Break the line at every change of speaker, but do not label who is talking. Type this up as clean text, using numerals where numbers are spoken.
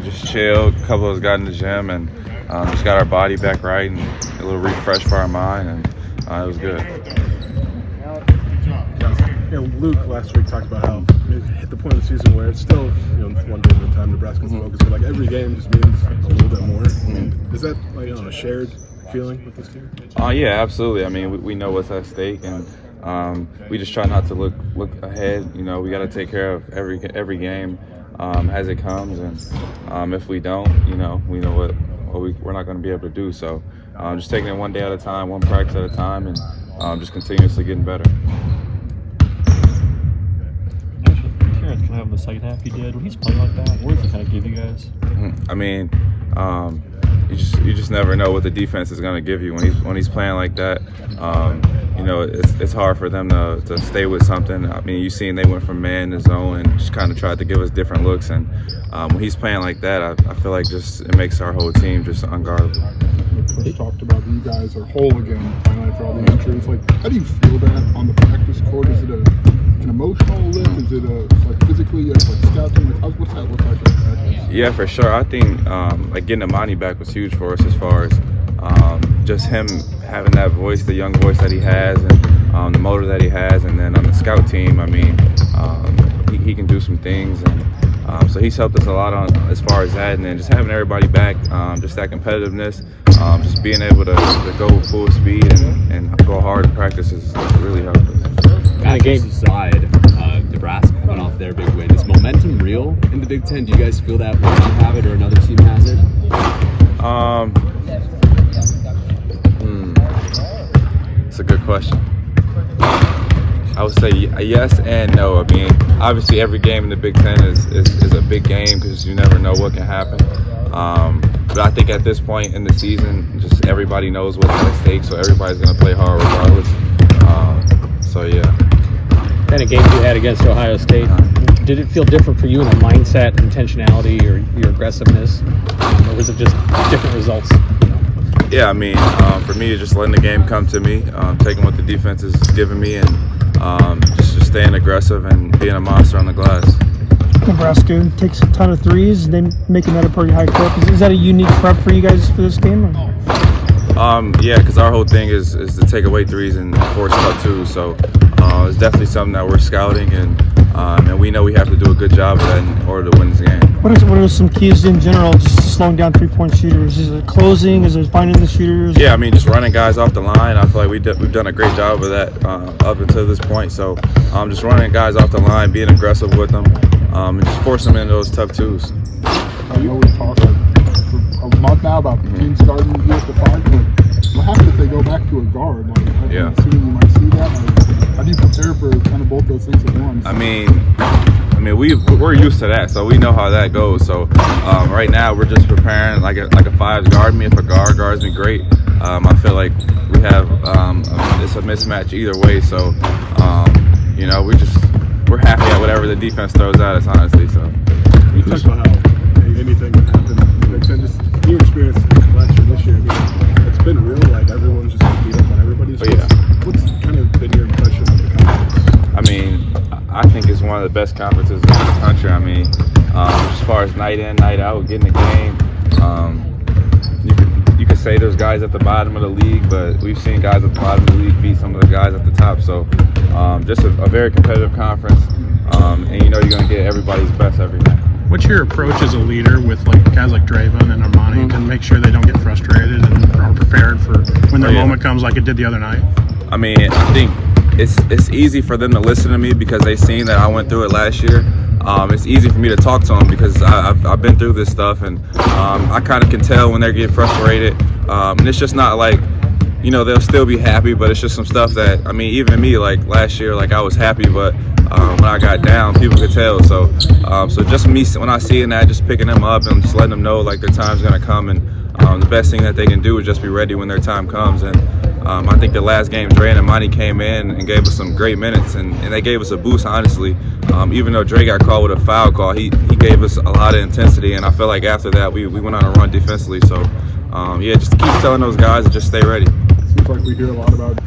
just chilled. A couple of us got in the gym and just got our body back right and a little refresh for our mind, and it was good.
Luke last week talked about how it hit the point of the season where it's still, one game at a time, Nebraska's focus, but like every game just means a little bit more. I mean, is that like a shared feeling with this team?
Yeah, absolutely. I mean, we know what's at stake, and we just try not to look ahead. We got to take care of every game as it comes, and if we don't, we know what we're not going to be able to do. So just taking it one day at a time, one practice at a time, and just continuously getting better.
Kind of the second half he did when he's playing like that. What does it kind of give you guys?
I mean, you just never know what the defense is going to give you when he's playing like that. It's hard for them to stay with something. I mean, you've seen they went from man to zone and just kind of tried to give us different looks. And when he's playing like that, I feel like it makes our whole team just unguardable.
Coach talked about you guys are whole again finally for all the injuries. Like, how do you feel that on the practice court? Is it an emotional lift? Is it like physically, like scouting? What's that look like in practice?
Yeah, for sure. I think getting Amani back was huge for us as far as just him having that voice, the young voice that he has, and the motor that he has. And then on the scout team, I mean, he can do some things, and so he's helped us a lot as far as that. And then just having everybody back, just that competitiveness, just being able to go full speed and go hard in practice is really helped us.
Kind of game aside, Nebraska coming off their big win. Is momentum real in the Big Ten? Do you guys feel that when you have it or another team has it?
It's a good question. I would say yes and no. I mean, obviously every game in the Big Ten is a big game because you never know what can happen. But I think at this point in the season, just everybody knows what's at stake, so everybody's going to play hard regardless. So yeah.
Kind of games you had against Ohio State, did it feel different for you in the mindset, intentionality, or your aggressiveness, or was it just different results?
Yeah, I mean, for me, just letting the game come to me, taking what the defense is giving me, and just staying aggressive and being a monster on the glass.
Nebraska takes a ton of threes, and then making that a pretty high clip. Is that a unique prep for you guys for this game?
Yeah, because our whole thing is to take away threes and force cut twos. So it's definitely something that we're scouting, and we know we have to do a good job of that in order to win this game.
What are some keys in general, just slowing down three-point shooters? Is it closing? Is it finding the shooters?
Yeah, I mean, just running guys off the line. I feel like we've done a great job of that up until this point. So just running guys off the line, being aggressive with them, and just forcing them into those tough twos.
I know we talked for a month now about teams starting to get the five, but what happens if they go back to a guard? Like,
Yeah.
Assuming you might see that. Like, how do you prepare for kind of both those things at once?
I mean, we're used to that, so we know how that goes. So right now we're just preparing like a fives guard me. If a guard guards me, great. I feel like we have it's a mismatch either way. So we're happy at whatever the defense throws at us, honestly. So
you talked about how anything can happen in the Big Ten. Just your experience last year, this year. I mean, it's been real. Like everyone's just beat up on everybody. So what's kind of been your impression of the conference?
I mean, I think it's one of the best conferences in the country. I mean, as far as night in, night out, getting the game, you could say there's guys at the bottom of the league, but we've seen guys at the bottom of the league beat some of the guys at the top. So just a very competitive conference, and you're going to get everybody's best every night.
What's your approach as a leader with guys like Draven and Armani to make sure they don't get frustrated and are prepared for when their moment comes like it did the other night?
I mean, I think it's easy for them to listen to me because they've seen that I went through it last year. It's easy for me to talk to them because I've been through this stuff, and I kind of can tell when they're getting frustrated. And it's just not like, they'll still be happy, but it's just some stuff that, I mean, even me, like last year, like I was happy, but when I got down, people could tell. So just me, when I see that, just picking them up and just letting them know like their time's gonna come, and the best thing that they can do is just be ready when their time comes. And I think the last game, Dre and Amani came in and gave us some great minutes, and they gave us a boost, honestly. Even though Dre got called with a foul call, he gave us a lot of intensity, and I feel like after that we went on a run defensively. So just keep telling those guys to just stay ready.
Seems like we hear a lot about